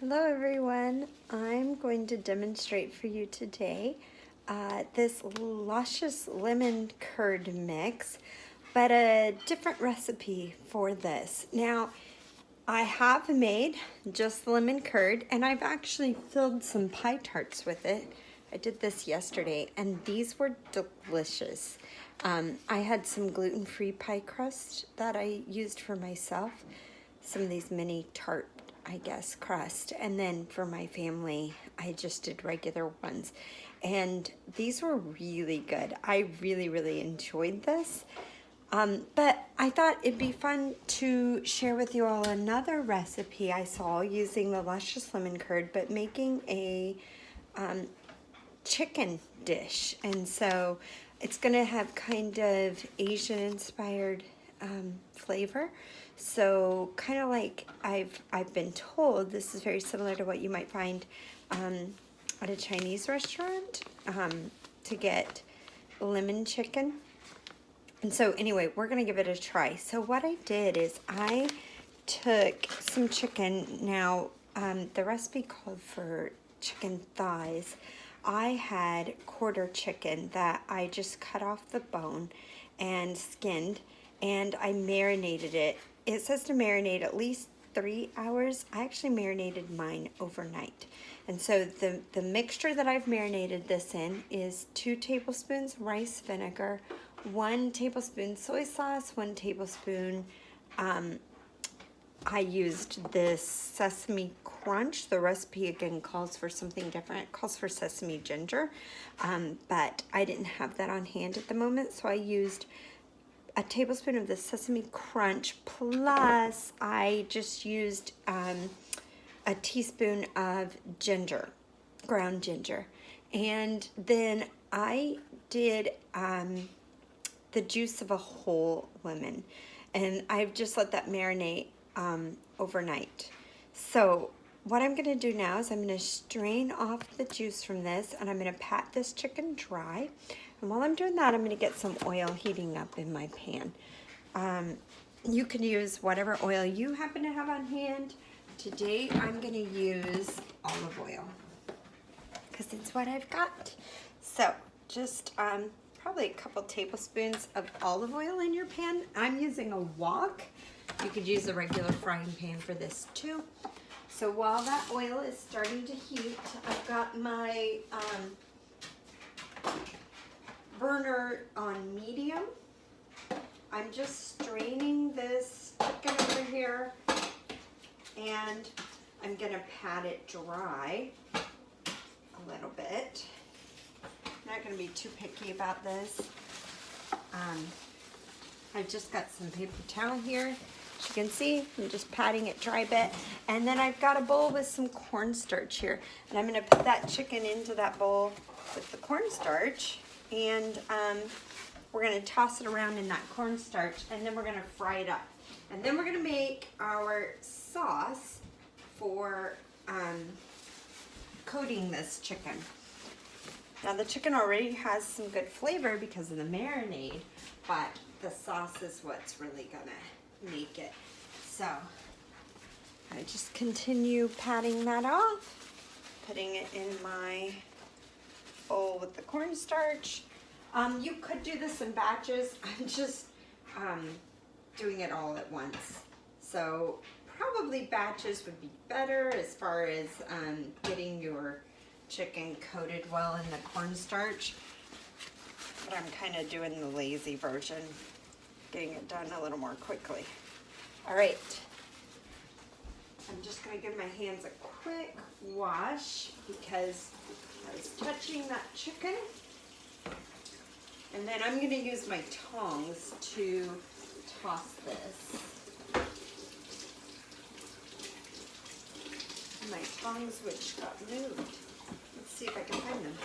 Hello everyone, I'm going to demonstrate for you today this luscious lemon curd mix, but a different recipe for this. Now, I have made just lemon curd and I've actually filled some pie tarts with it. I did this yesterday and these were delicious. I had some gluten-free pie crust that I used for myself, some of these mini tart crust, and then for my family I just did regular ones, and these were really good. I really enjoyed this, but I thought it'd be fun to share with you all another recipe I saw using the luscious lemon curd, but making a chicken dish. And so it's gonna have kind of Asian inspired flavor. So kind of like I've been told, this is very similar to what you might find at a Chinese restaurant, to get lemon chicken. And so anyway, we're gonna give it a try. So what I did is I took some chicken. Now the recipe called for chicken thighs. I had quarter chicken that I just cut off the bone and skinned, and I marinated it. It says to marinate at least 3 hours. I actually marinated mine overnight. And so the mixture that I've marinated this in is 2 tablespoons rice vinegar, 1 tablespoon soy sauce, 1 tablespoon, I used this sesame crunch. The recipe again calls for something different. It calls for sesame ginger, but I didn't have that on hand at the moment, so I used a tablespoon of the sesame crunch, plus I just used a teaspoon of ginger, ground ginger. And then I did the juice of a whole lemon, and I've just let that marinate overnight. So what I'm gonna do now is I'm gonna strain off the juice from this, and I'm gonna pat this chicken dry. And while I'm doing that, I'm gonna get some oil heating up in my pan. You can use whatever oil you happen to have on hand. Today I'm gonna use olive oil because it's what I've got. So just probably a couple tablespoons of olive oil in your pan. I'm using a wok. You could use a regular frying pan for this too. So while that oil is starting to heat, I've got my burner on medium. I'm just straining this chicken over here, and I'm gonna pat it dry a little bit. Not gonna be too picky about this. I've just got some paper towel here. As you can see, I'm just patting it dry a bit. And then I've got a bowl with some cornstarch here. And I'm gonna put that chicken into that bowl with the cornstarch. And we're gonna toss it around in that cornstarch, and then we're gonna fry it up. And then we're gonna make our sauce for coating this chicken. Now the chicken already has some good flavor because of the marinade, but the sauce is what's really gonna make it. So I just continue patting that off, putting it in my bowl with the cornstarch. You could do this in batches. I'm just doing it all at once. So probably batches would be better as far as getting your chicken coated well in the cornstarch. But I'm kind of doing the lazy version, getting it done a little more quickly. All right. I'm just gonna give my hands a quick wash because I was touching that chicken. And then I'm gonna use my tongs to toss this. My tongs, which got moved. Let's see if I can find them.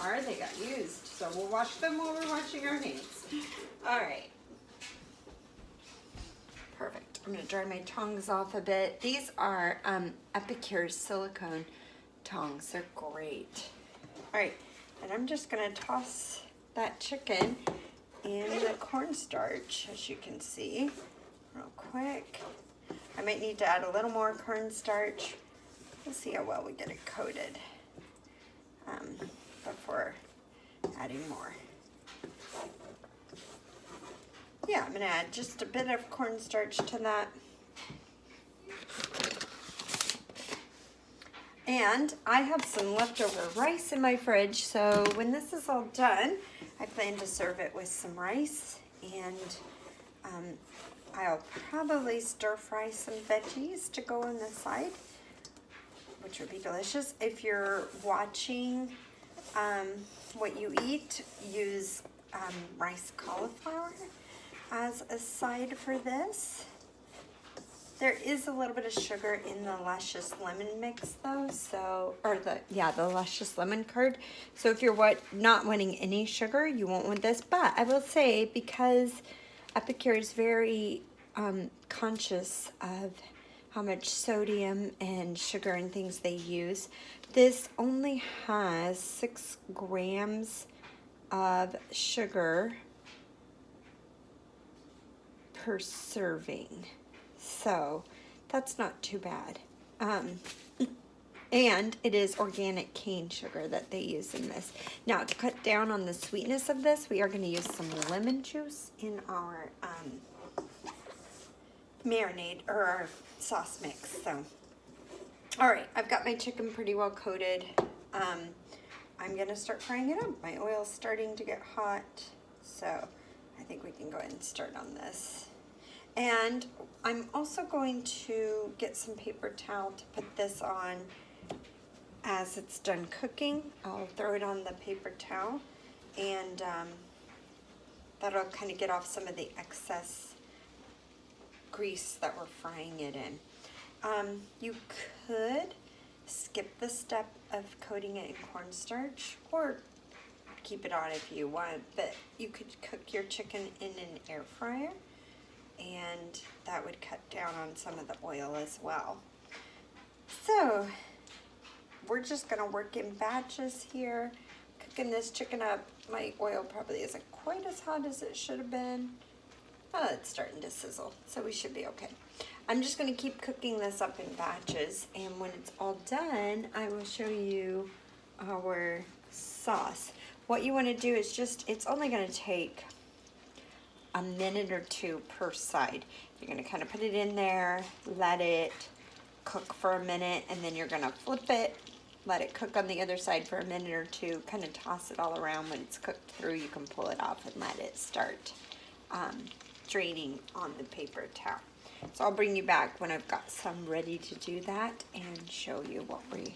Or they got used, so we'll wash them while we're washing our hands. All right. Perfect. I'm gonna dry my tongs off a bit. These are Epicure silicone tongs. They're great. All right, and I'm just gonna toss that chicken in the cornstarch, as you can see, real quick. I might need to add a little more cornstarch. We'll see how well we get it coated before adding more. Yeah, I'm going to add just a bit of cornstarch to that. And I have some leftover rice in my fridge, so when this is all done, I plan to serve it with some rice, and I'll probably stir fry some veggies to go on the side, which would be delicious. If you're watching what you eat, use rice cauliflower as a side for this. There is a little bit of sugar in the Luscious Lemon mix though, the Luscious Lemon curd. So if you're not wanting any sugar, you won't want this. But I will say, because Epicure is very conscious of how much sodium and sugar and things they use, this only has 6 grams of sugar per serving. So that's not too bad. And it is organic cane sugar that they use in this. Now, to cut down on the sweetness of this, we are going to use some lemon juice in our marinade, or our sauce mix. So, all right, I've got my chicken pretty well coated. I'm going to start frying it up. My oil's starting to get hot, so I think we can go ahead and start on this. And I'm also going to get some paper towel to put this on as it's done cooking. I'll throw it on the paper towel, and that'll kind of get off some of the excess grease that we're frying it in. You could skip the step of coating it in cornstarch, or keep it on if you want, but you could cook your chicken in an air fryer, and that would cut down on some of the oil as well. So we're just gonna work in batches here, cooking this chicken up. My oil probably isn't quite as hot as it should have been. Oh, it's starting to sizzle, so we should be okay. I'm just gonna keep cooking this up in batches, and when it's all done, I will show you our sauce. What you wanna do is it's only gonna take a minute or two per side. You're gonna kind of put it in there, let it cook for a minute, and then you're gonna flip it, let it cook on the other side for a minute or two, kind of toss it all around. When it's cooked through, you can pull it off and let it start draining on the paper towel. So I'll bring you back when I've got some ready to do that and show you what we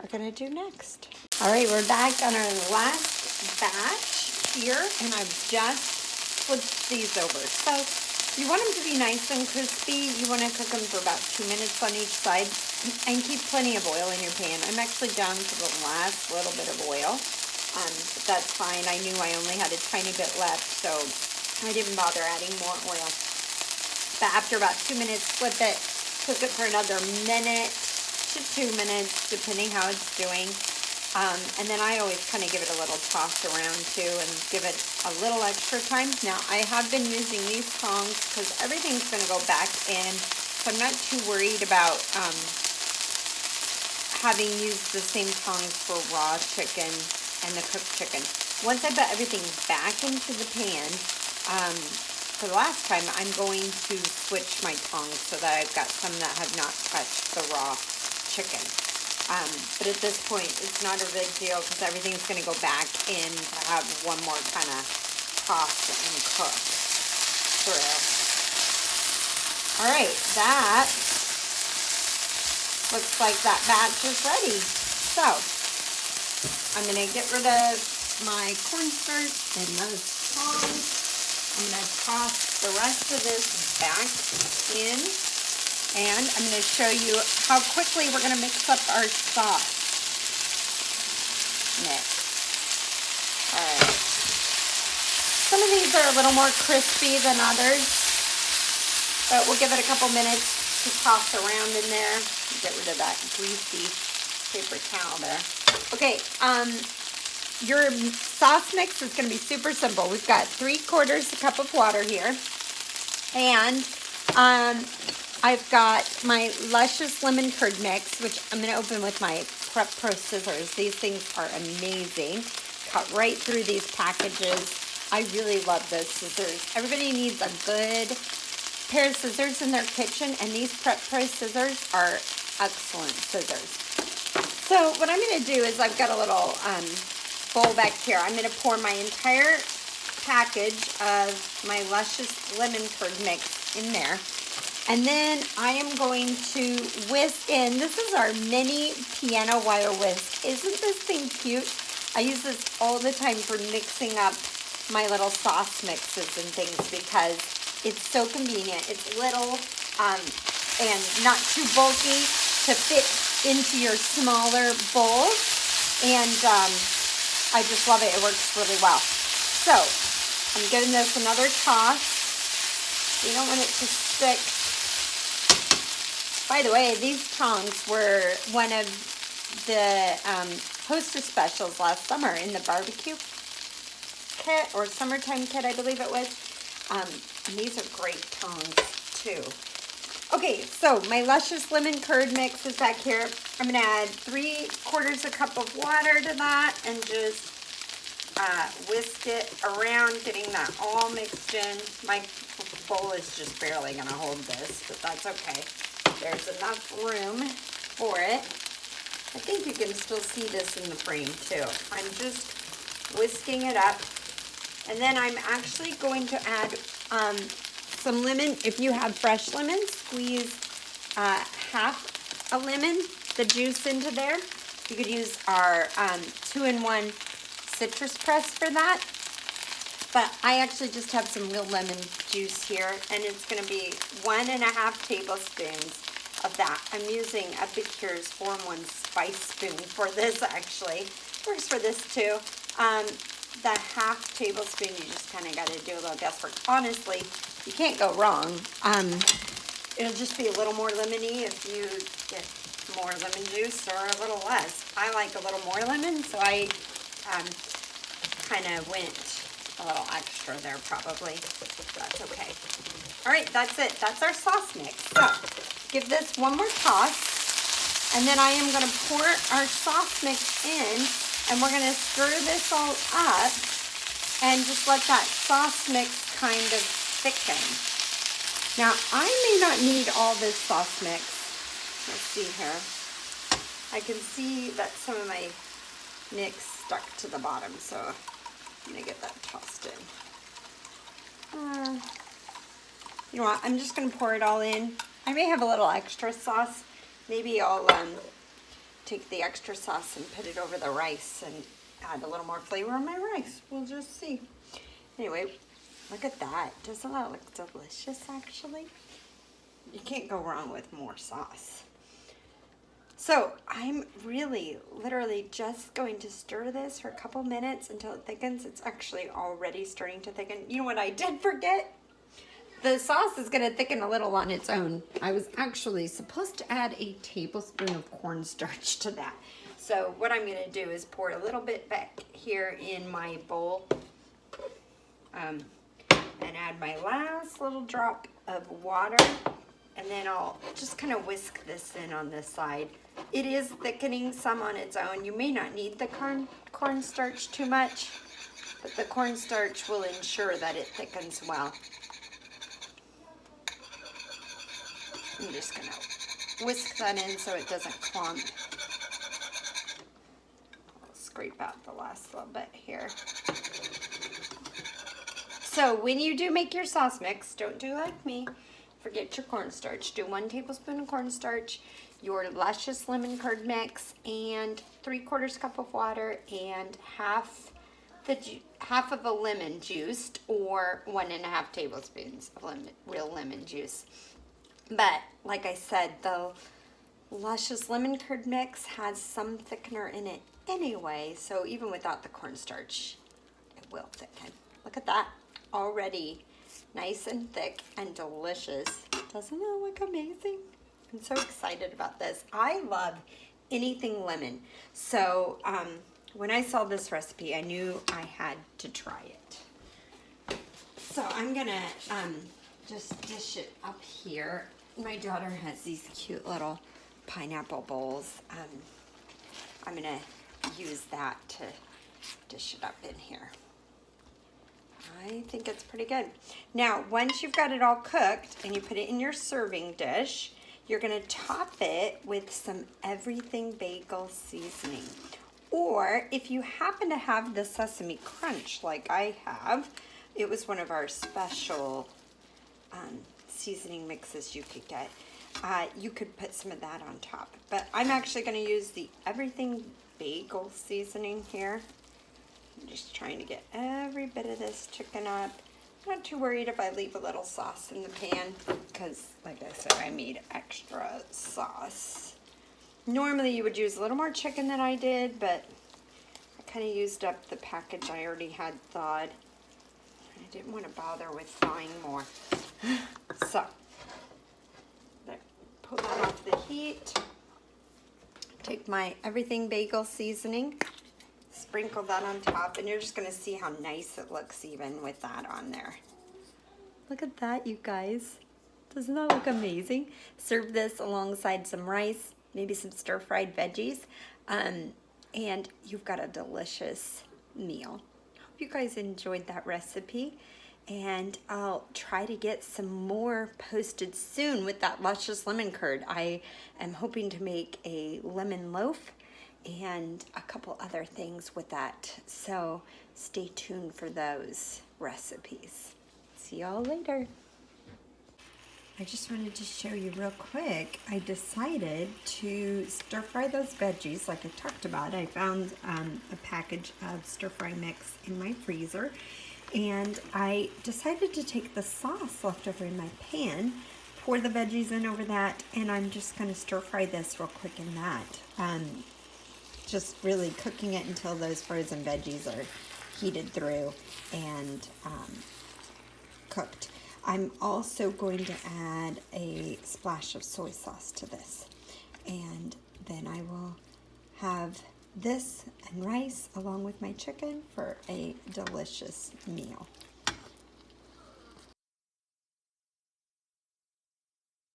are gonna do next. All right, we're back on our last batch here, and I've just flipped these over. So you want them to be nice and crispy. You want to cook them for about 2 minutes on each side, and keep plenty of oil in your pan. I'm actually down to the last little bit of oil, but that's fine. I knew I only had a tiny bit left, so I didn't bother adding more oil. But after about 2 minutes, flip it, cook it for another minute to 2 minutes, depending how it's doing. And then I always kind of give it a little toss around too, and give it a little extra time. Now, I have been using these tongs because everything's going to go back in, so I'm not too worried about having used the same tongs for raw chicken and the cooked chicken. Once I put everything back into the pan, for the last time, I'm going to switch my tongs so that I've got some that have not touched the raw chicken. But at this point, it's not a big deal because everything's going to go back in to have one more kind of toss and cook through. All right, that looks like that batch is ready. So I'm going to get rid of my cornstarch and those tongs. I'm going to toss the rest of this back in. And I'm going to show you how quickly we're going to mix up our sauce mix. All right. Some of these are a little more crispy than others, but we'll give it a couple minutes to toss around in there. Get rid of that greasy paper towel there. Okay, your sauce mix is going to be super simple. We've got 3/4 cup of water here, and I've got my Luscious Lemon Curd Mix, which I'm going to open with my Prep Pro scissors. These things are amazing. Cut right through these packages. I really love those scissors. Everybody needs a good pair of scissors in their kitchen, and these Prep Pro scissors are excellent scissors. So what I'm going to do is I've got a little bowl back here. I'm going to pour my entire package of my Luscious Lemon Curd Mix in there. And then I am going to whisk in. This is our mini piano wire whisk. Isn't this thing cute? I use this all the time for mixing up my little sauce mixes and things because it's so convenient. It's little and not too bulky to fit into your smaller bowls. And I just love it. It works really well. So I'm giving this another toss. You don't want it to stick. By the way, these tongs were one of the Hostess specials last summer in the barbecue kit or summertime kit, I believe it was. And these are great tongs too. Okay, so my Luscious Lemon Curd Mix is back here. I'm gonna add 3/4 cup of water to that and just whisk it around, getting that all mixed in. My bowl is just barely gonna hold this, but that's okay. There's enough room for it. I think you can still see this in the frame too. I'm just whisking it up. And then I'm actually going to add some lemon. If you have fresh lemon, squeeze half a lemon, the juice into there. You could use our 2-in-1 citrus press for that. But I actually just have some real lemon juice here, and it's going to be 1.5 tablespoons of that. I'm using Epicure's 4-in-1 spice spoon for this actually. Works for this too. The 1/2 tablespoon, you just kind of got to do a little guesswork. Honestly, you can't go wrong. It'll just be a little more lemony if you get more lemon juice or a little less. I like a little more lemon, so I kind of went a little extra there probably. That's okay. All right, that's it. That's our sauce mix. So give this one more toss, and then I am going to pour our sauce mix in, and we're going to stir this all up and just let that sauce mix kind of thicken. Now, I may not need all this sauce mix. Let's see here. I can see that some of my mix stuck to the bottom, so I'm going to get that tossed in. You know what? I'm just going to pour it all in. I may have a little extra sauce. Maybe I'll take the extra sauce and put it over the rice and add a little more flavor on my rice. We'll just see. Anyway, look at that. Doesn't that look delicious, actually? You can't go wrong with more sauce. So I'm really, literally just going to stir this for a couple minutes until it thickens. It's actually already starting to thicken. You know what I did forget? The sauce is going to thicken a little on its own. I was actually supposed to add a tablespoon of cornstarch to that. So what I'm going to do is pour a little bit back here in my bowl and add my last little drop of water. And then I'll just kind of whisk this in on this side. It is thickening some on its own. You may not need the cornstarch too much, but the cornstarch will ensure that it thickens well. I'm just going to whisk that in so it doesn't clump. I'll scrape out the last little bit here. So when you do make your sauce mix, don't do like me. Forget your cornstarch. Do 1 tablespoon of cornstarch, your Luscious Lemon Curd Mix, and 3/4 cup of water, and half of a lemon juiced, or 1.5 tablespoons of real lemon juice. But like I said, the Luscious Lemon Curd Mix has some thickener in it anyway, so even without the cornstarch, it will thicken. Look at that, already nice and thick and delicious. Doesn't it look amazing? I'm so excited about this. I love anything lemon. So when I saw this recipe, I knew I had to try it. So I'm gonna just dish it up here My daughter has these cute little pineapple bowls. I'm gonna use that to dish it up in here. I think it's pretty good. Now, once you've got it all cooked and you put it in your serving dish, you're gonna top it with some everything bagel seasoning. Or if you happen to have the sesame crunch like I have, it was one of our special seasoning mixes you could get. You could put some of that on top. But I'm actually gonna use the everything bagel seasoning here. I'm just trying to get every bit of this chicken up. Not too worried if I leave a little sauce in the pan because, like I said, I made extra sauce. Normally you would use a little more chicken than I did, but I kind of used up the package I already had thawed. I didn't want to bother with thawing more. So, pull that off the heat. Take my everything bagel seasoning. Sprinkle that on top, and you're just going to see how nice it looks even with that on there. Look at that, you guys. Doesn't that look amazing? Serve this alongside some rice, maybe some stir-fried veggies, and you've got a delicious meal. Hope you guys enjoyed that recipe, and I'll try to get some more posted soon with that luscious lemon curd. I am hoping to make a lemon loaf and a couple other things with that. So stay tuned for those recipes. See y'all later. I just wanted to show you real quick. I decided to stir fry those veggies like I talked about. I found a package of stir fry mix in my freezer, and I decided to take the sauce left over in my pan, pour the veggies in over that, and I'm just gonna stir fry this real quick in that. Just really cooking it until those frozen veggies are heated through and cooked. I'm also going to add a splash of soy sauce to this, and then I will have this and rice along with my chicken for a delicious meal.